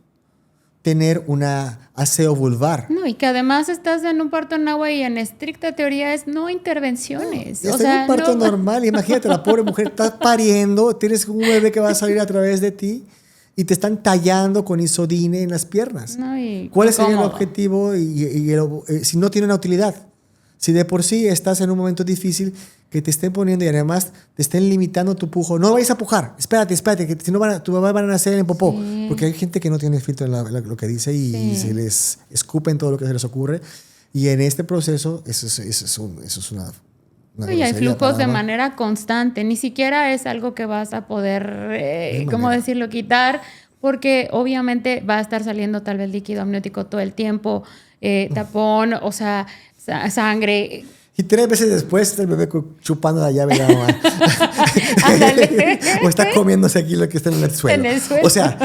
tener una aseo vulvar. No, y que además estás en un parto en agua y en estricta teoría es no intervenciones. No, en un parto normal. Imagínate, la pobre mujer está pariendo, tienes un bebé que va a salir a través de ti y te están tallando con isodine en las piernas. No, ¿Cuál sería el objetivo si no tiene una utilidad? Si de por sí estás en un momento difícil, que te estén poniendo y además te estén limitando tu pujo, no vayas a pujar, espérate, que si no tu mamá van a nacer en popó. Sí. Porque hay gente que no tiene filtro en lo que dice y se les escupen todo lo que se les ocurre. Y en este proceso, eso es una y hay flujos de manera constante, ni siquiera es algo que vas a poder, ¿cómo decirlo?, quitar, porque obviamente va a estar saliendo tal vez líquido amniótico todo el tiempo, tapón, o sea, sangre. Y 3 veces después el bebé chupando la llave de la mamá. O está comiéndose aquí lo que está en el suelo. O sea,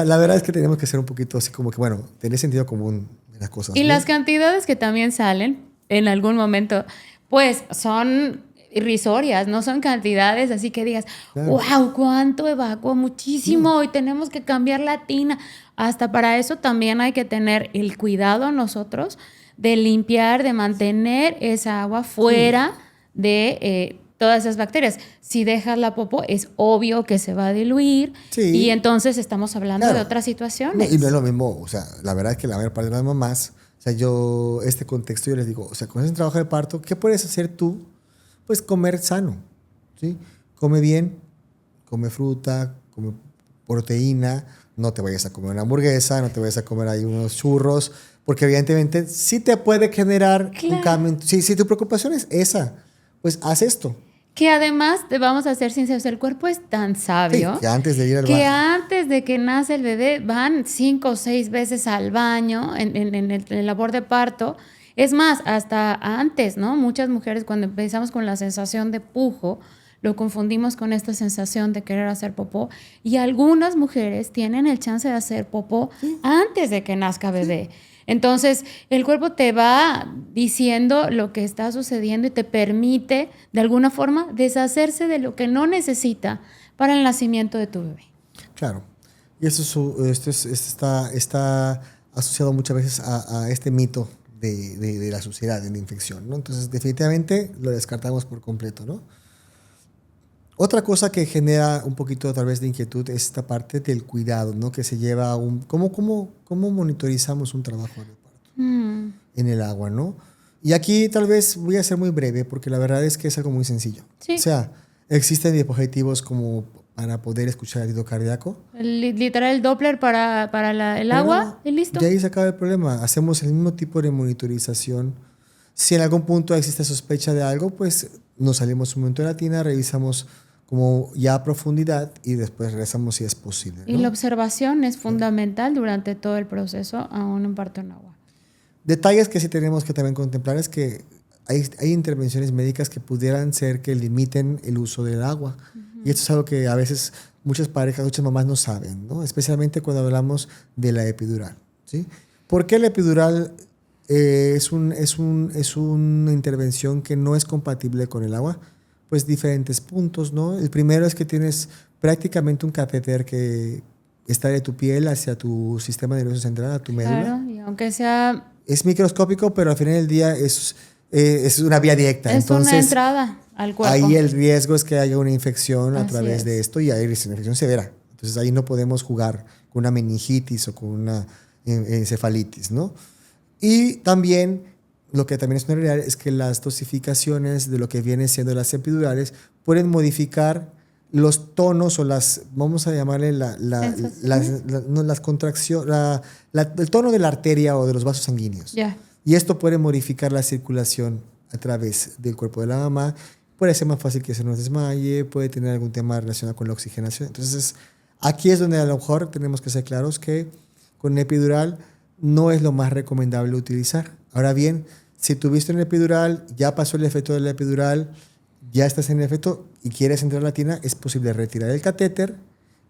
la verdad es que tenemos que ser un poquito así como que, bueno, tener sentido común en las cosas. Y ¿no? las cantidades que también salen en algún momento, pues son irrisorias, no son cantidades así que digas, wow, cuánto evacuó, muchísimo, y tenemos que cambiar la tina. Hasta para eso también hay que tener el cuidado nosotros de limpiar, de mantener esa agua fuera de todas esas bacterias. Si dejas la popó, es obvio que se va a diluir y entonces estamos hablando de otras situaciones. No, y no es lo mismo, o sea, la verdad es que la mayor parte de las mamás, o sea, este contexto yo les digo, o sea, cuando es un trabajo de parto, ¿qué puedes hacer tú? Pues comer sano, ¿sí? Come bien, come fruta, come proteína, no te vayas a comer una hamburguesa, no te vayas a comer ahí unos churros, porque evidentemente sí te puede generar un cambio. Si tu preocupación es esa, pues haz esto. Que además, te vamos a ser sinceros, el cuerpo es tan sabio que antes de ir al baño, que antes de que nace el bebé van 5 o 6 veces al baño en el labor de parto. Es más, hasta antes, ¿no? Muchas mujeres cuando empezamos con la sensación de pujo, lo confundimos con esta sensación de querer hacer popó. Y algunas mujeres tienen el chance de hacer popó antes de que nazca bebé. Entonces, el cuerpo te va diciendo lo que está sucediendo y te permite, de alguna forma, deshacerse de lo que no necesita para el nacimiento de tu bebé. Claro. Y eso está asociado muchas veces a este mito de la suciedad, de la infección, ¿no? Entonces, definitivamente lo descartamos por completo, ¿no? Otra cosa que genera un poquito tal vez de inquietud es esta parte del cuidado, ¿no? Que se lleva a ¿Cómo monitorizamos un trabajo de parto en el agua, ¿no? Y aquí tal vez voy a ser muy breve porque la verdad es que es algo muy sencillo. Sí. O sea, existen dispositivos como para poder escuchar el latido cardíaco. Literal el Doppler para el agua y listo. Y ahí se acaba el problema. Hacemos el mismo tipo de monitorización. Si en algún punto existe sospecha de algo, pues nos salimos un momento de la tina, revisamos como ya a profundidad y después regresamos si es posible, ¿no? Y la observación es fundamental durante todo el proceso aún en parto en agua. Detalles que sí tenemos que también contemplar es que hay intervenciones médicas que pudieran ser que limiten el uso del agua. Y esto es algo que a veces muchas parejas, muchas mamás no saben, ¿no? Especialmente cuando hablamos de la epidural, ¿sí? ¿Por qué la epidural es una intervención que no es compatible con el agua? Pues diferentes puntos, ¿no? El primero es que tienes prácticamente un catéter que está de tu piel hacia tu sistema nervioso central, a tu médula. Claro, y aunque sea... Es microscópico, pero al final del día es una vía directa. Es Entonces, una entrada al cuerpo. Ahí el riesgo es que haya una infección a través de esto y hay una infección severa. Entonces ahí no podemos jugar con una meningitis o con una encefalitis, ¿no? Y también, lo que también es una realidad es que las dosificaciones de lo que vienen siendo las epidurales pueden modificar los tonos o vamos a llamarle las contracciones, el tono de la arteria o de los vasos sanguíneos. Yeah. Y esto puede modificar la circulación a través del cuerpo de la mamá. Puede ser más fácil que se nos desmaye, puede tener algún tema relacionado con la oxigenación. Entonces, aquí es donde a lo mejor tenemos que ser claros que con epidural no es lo más recomendable utilizar. Ahora bien, si tuviste una epidural, ya pasó el efecto de la epidural, ya estás en el efecto y quieres entrar a la tina, es posible retirar el catéter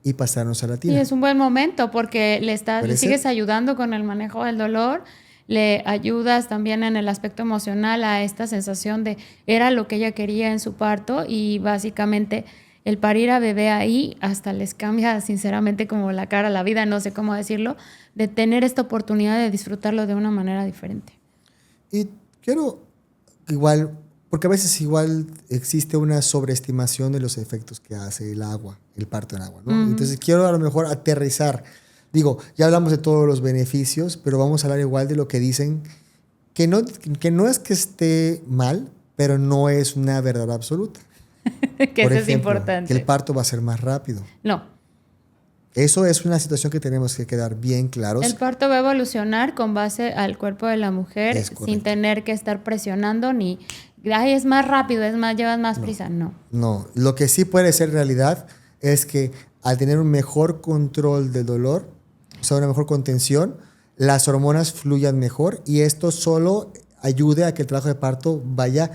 y pasarnos a la tina. Y es un buen momento porque le sigues ayudando con el manejo del dolor, le ayudas también en el aspecto emocional a esta sensación de era lo que ella quería en su parto y básicamente el parir a bebé ahí hasta les cambia sinceramente como la cara a la vida, no sé cómo decirlo, de tener esta oportunidad de disfrutarlo de una manera diferente. Y quiero igual, porque a veces igual existe una sobreestimación de los efectos que hace el agua, el parto en agua, ¿no? Entonces quiero a lo mejor aterrizar. Digo, ya hablamos de todos los beneficios, pero vamos a hablar igual de lo que dicen que no es que esté mal, pero no es una verdad absoluta. Que Por eso es ejemplo, importante. que el parto va a ser más rápido. No. Eso es una situación que tenemos que quedar bien claros. El parto va a evolucionar con base al cuerpo de la mujer Es correcto. sin tener que estar presionando ni, ay, es más rápido, es más, llevas más prisa. No. No, lo que sí puede ser realidad es que al tener un mejor control del dolor, o sea, una mejor contención, las hormonas fluyan mejor y esto solo ayude a que el trabajo de parto vaya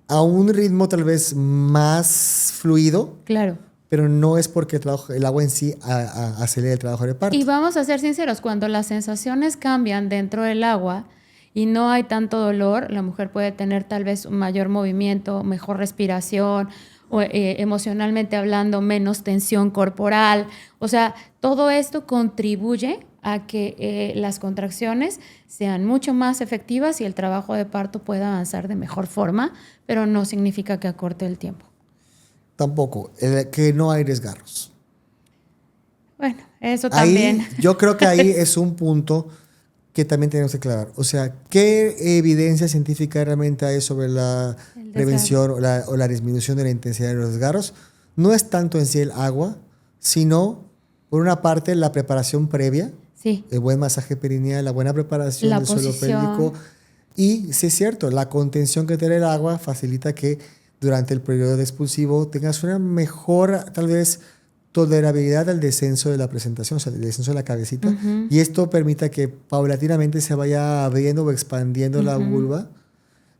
a un ritmo tal vez más fluido, Claro. pero no es porque el agua en sí acelere el trabajo de parto. Y vamos a ser sinceros, cuando las sensaciones cambian dentro del agua y no hay tanto dolor, la mujer puede tener tal vez un mayor movimiento, mejor respiración, o, emocionalmente hablando, menos tensión corporal. O sea, todo esto contribuye a que las contracciones sean mucho más efectivas y el trabajo de parto pueda avanzar de mejor forma, pero no significa que acorte el tiempo. Tampoco, que no hay desgarros. Bueno, eso también. Ahí, yo creo que ahí es un punto que también tenemos que aclarar. O sea, ¿qué evidencia científica realmente hay sobre la prevención o la disminución de la intensidad de los desgarros? No es tanto en sí el agua, sino, por una parte, la preparación previa, Sí. el buen masaje perineal, la buena preparación La del suelo posición. pélvico. Y, sí es cierto, la contención que tiene el agua facilita que durante el periodo expulsivo tengas una mejor, tal vez, tolerabilidad al descenso de la presentación, o sea, el descenso de la cabecita. Uh-huh. Y esto permita que paulatinamente se vaya abriendo o expandiendo la vulva.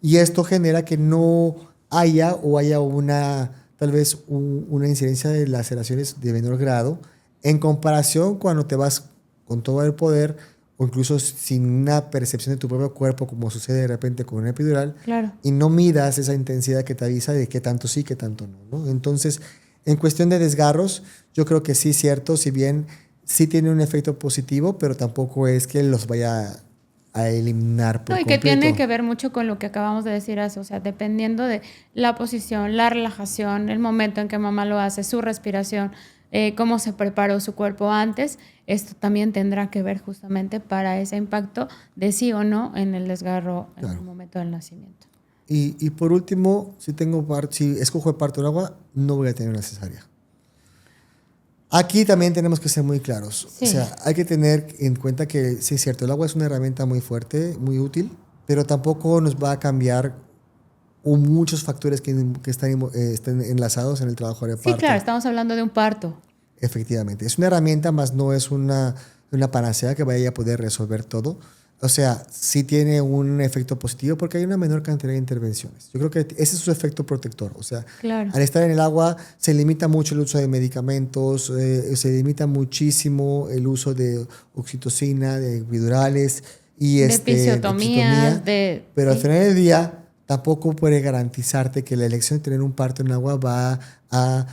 Y esto genera que no haya o haya una, tal vez, una incidencia de laceraciones de menor grado en comparación cuando te vas con todo el poder o incluso sin una percepción de tu propio cuerpo, como sucede de repente con una epidural, Claro. y no midas esa intensidad que te avisa de qué tanto sí, qué tanto no, ¿no? Entonces, en cuestión de desgarros, yo creo que sí es cierto, si bien sí tiene un efecto positivo, pero tampoco es que los vaya a eliminar por No, y completo. que tiene que ver mucho con lo que acabamos de decir, o sea, dependiendo de la posición, la relajación, el momento en que mamá lo hace, su respiración, cómo se preparó su cuerpo antes, esto también tendrá que ver justamente para ese impacto de sí o no en el desgarro en el momento del nacimiento. Y por último, si escojo el parto del agua, no voy a tener una cesárea. Aquí también tenemos que ser muy claros. Sí. O sea, hay que tener en cuenta que, sí es cierto, el agua es una herramienta muy fuerte, muy útil, pero tampoco nos va a cambiar muchos factores que están enlazados en el trabajo de parto. Sí, claro, estamos hablando de un parto. Efectivamente. Es una herramienta, más no es una panacea que vaya a poder resolver todo. O sea, sí tiene un efecto positivo porque hay una menor cantidad de intervenciones. Yo creo que ese es su efecto protector. O sea, claro, al estar en el agua se limita mucho el uso de medicamentos, se limita muchísimo el uso de oxitocina, de epidurales y de episiotomías, pero al final del día tampoco puede garantizarte que la elección de tener un parto en agua va a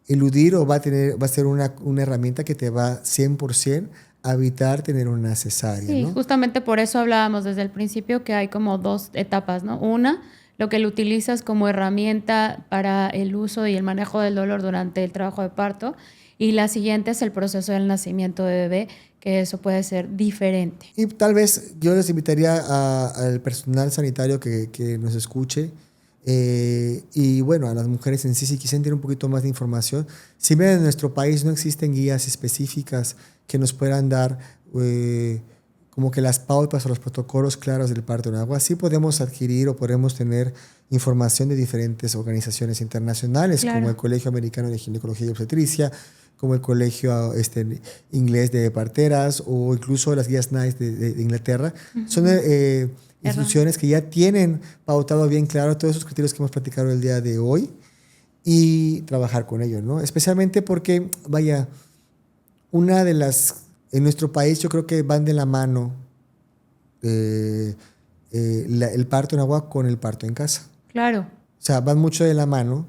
eludir o va a ser una herramienta que te va 100% a evitar tener una cesárea. Sí, ¿no? justamente por eso hablábamos desde el principio que hay como dos etapas, ¿no? Una, lo que lo utilizas como herramienta para el uso y el manejo del dolor durante el trabajo de parto, y la siguiente es el proceso del nacimiento de bebé, que eso puede ser diferente. Y tal vez yo les invitaría al personal sanitario que nos escuche, y bueno, a las mujeres en sí, si quisieran tener un poquito más de información. Si bien en nuestro país no existen guías específicas que nos puedan dar como que las pautas o los protocolos claros del parto en agua, sí podemos adquirir o podemos tener información de diferentes organizaciones internacionales, claro, como el Colegio Americano de Ginecología y Obstetricia, como el Colegio Inglés de Parteras o incluso las guías NICE de Inglaterra. Uh-huh. Son instituciones que ya tienen pautado bien claro todos esos criterios que hemos platicado el día de hoy y trabajar con ellos, ¿no? Especialmente porque, vaya, en nuestro país yo creo que van de la mano el parto en agua con el parto en casa. Claro. O sea, van mucho de la mano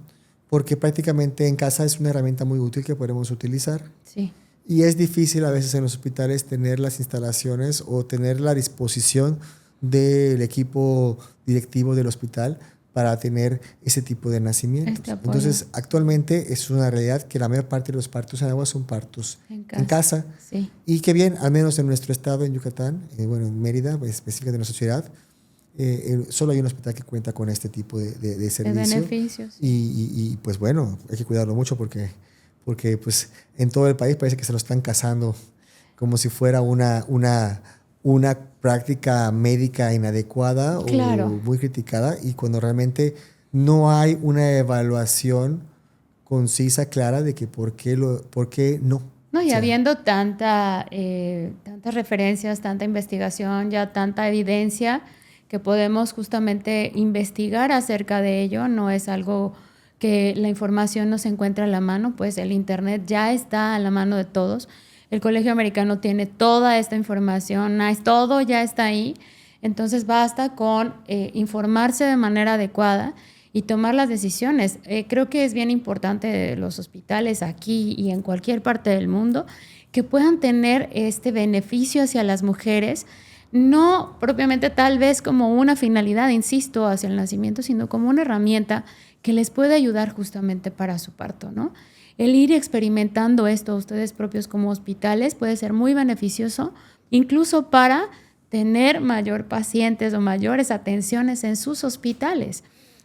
porque prácticamente en casa es una herramienta muy útil que podemos utilizar. Sí. Y es difícil a veces en los hospitales tener las instalaciones o tener la disposición del equipo directivo del hospital para tener ese tipo de nacimientos. Entonces, actualmente es una realidad que la mayor parte de los partos en agua son partos en casa. Sí. Y que bien, al menos en nuestro estado, en Yucatán, bueno, en Mérida, pues, específicamente en nuestra ciudad, Solo hay un hospital que cuenta con este tipo de servicio. De beneficios. Y pues bueno, hay que cuidarlo mucho porque pues en todo el país parece que se lo están cazando como si fuera una práctica médica inadecuada Claro. o muy criticada, y cuando realmente no hay una evaluación concisa, clara de que por qué no. No, y O sea, habiendo tantas referencias, tanta investigación, ya tanta evidencia que podemos justamente investigar acerca de ello, no es algo que la información no se encuentra a la mano, pues el Internet ya está a la mano de todos. El Colegio Americano tiene toda esta información, todo ya está ahí. Entonces basta con informarse de manera adecuada y tomar las decisiones. Creo que es bien importante de los hospitales aquí y en cualquier parte del mundo que puedan tener este beneficio hacia las mujeres, no propiamente tal vez como una finalidad, insisto, hacia el nacimiento, sino como una herramienta que les puede ayudar justamente para su parto, ¿no? El ir experimentando esto ustedes propios como hospitales puede ser muy beneficioso, incluso para tener mayor pacientes o mayores atenciones en sus hospitales.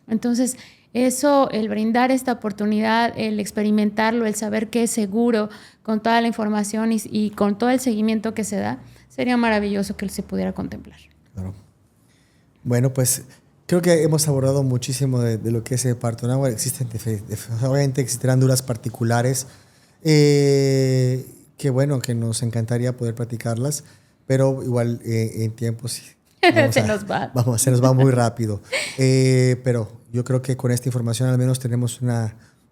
Entonces, eso, el brindar esta oportunidad, el experimentarlo, el saber que es seguro con toda la información y con todo el seguimiento que se da, sería maravilloso que se pudiera contemplar. claro. Bueno, pues creo que hemos abordado muchísimo de lo que es el parto en agua. Obviamente existirán dudas particulares que bueno, que nos encantaría poder platicarlas, pero igual en tiempo sí. Se nos va. Se nos va muy rápido. Pero yo creo que con esta información al menos tenemos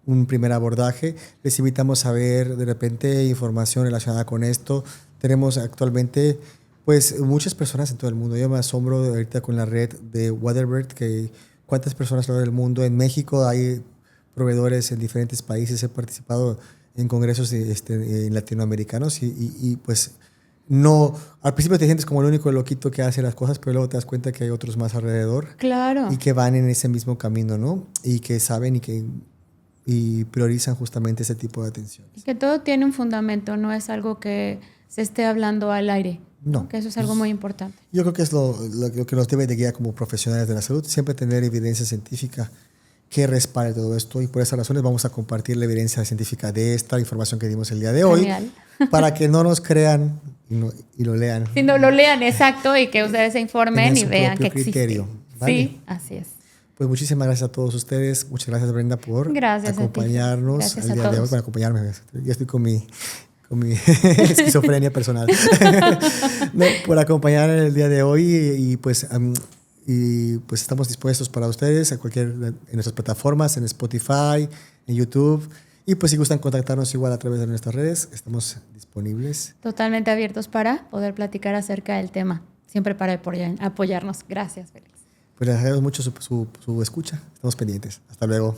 un primer abordaje. Les invitamos a ver de repente información relacionada con esto. Tenemos actualmente pues muchas personas en todo el mundo. Yo me asombro ahorita con la red de WaterBird, que cuántas personas alrededor del mundo. En México hay proveedores en diferentes países. He participado en congresos latinoamericanos y pues no, al principio te sientes como el único loquito que hace las cosas, pero luego te das cuenta que hay otros más alrededor. Claro. Y que van en ese mismo camino, ¿no? Y que saben y priorizan justamente ese tipo de atención. Y que todo tiene un fundamento, no es algo que se esté hablando al aire. No. Que eso es algo muy importante. Yo creo que es lo que nos debe de guiar como profesionales de la salud, siempre tener evidencia científica que respalde todo esto, y por esas razones vamos a compartir la evidencia científica de esta información que dimos el día de hoy. Genial. Para que no nos crean y lo lean. Si no lo lean, exacto, y que ustedes se informen y vean que criterio, existe. ¿vale? Sí, así es. Pues muchísimas gracias a todos ustedes. Muchas gracias, Brenda, por acompañarnos gracias el día de hoy. Por acompañarme. Yo estoy con mi esquizofrenia personal. No, por acompañar el día de hoy y pues estamos dispuestos para ustedes en nuestras plataformas, en Spotify, en YouTube. Y pues si gustan contactarnos igual a través de nuestras redes, estamos disponibles. Totalmente abiertos para poder platicar acerca del tema. Siempre para apoyarnos. Gracias, Félix. Pues les agradezco mucho su escucha. Estamos pendientes. Hasta luego.